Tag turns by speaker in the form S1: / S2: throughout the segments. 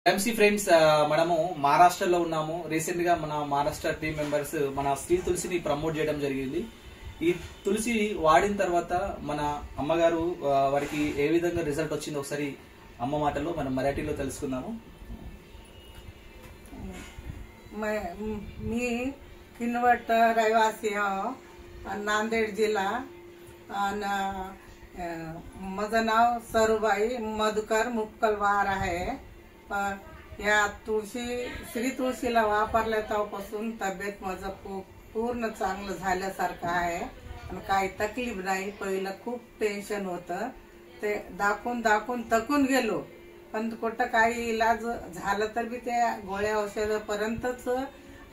S1: MC friends మనము మహారాష్ట్రలో ఉన్నాము. రీసెంట్ గా మన మహారాష్ట్ర టీం మెంబర్స్ మన శ్రీ తులసిని ప్రమోట్ చేయడం జరిగింది. ఈ తులసి వాడిన తర్వాత మన అమ్మగారు వారికి ఏ విధంగా రిజల్ట్ వచ్చిందో ఒకసారి అమ్మ మాటలో మనం మరాఠీలో తెలుసుకుందాము.
S2: मी किनवट रहिवासी नांदेड जिल्हा आणि माझं नाव सरूबाई मधुकर मुक्कलवार आहे. या तुळशी श्री तुळशीला वापरल्या तेव्हापासून तब्येत माझं पूर्ण चांगलं झाल्यासारखं आहे आणि काही तकलीफ नाही. पहिलं खूप टेन्शन होतं, ते दाखवून दाखवून थकून गेलो, पण कुठं काही इलाज झालं तर बी त्या गोळ्या औषधापर्यंतच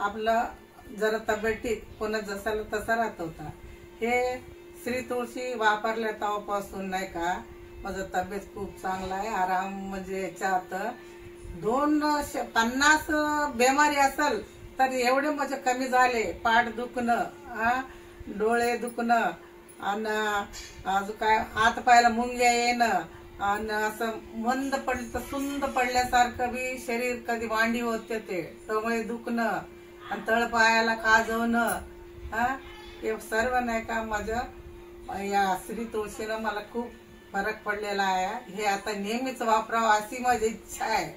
S2: आपलं जरा तब्येत पुन्हा जसाला तसा राहत होता. हे श्री तुळशी वापरल्या तेव्हापासून नाही का माझं तब्येत खूप चांगला आहे. आराम म्हणजे याच्यात 250 बेमारी असेल तर एवढे माझे कमी झाले. पाठ दुखणं, डोळे दुखणं आणि अजून काय हात पायाला मुंग्या येणं आणि असं मंद पडलं सुंद पडल्यासारखं बी शरीर कधी वांडी होते, ते टोंगळे दुखणं आणि तळपायाला काजवणं, हे सर्व नाही का माझ्या या श्री तुळशीनं मला खूप फरक पडलेला आहे. हे आता नेहमीच वापरावं अशी माझी इच्छा आहे.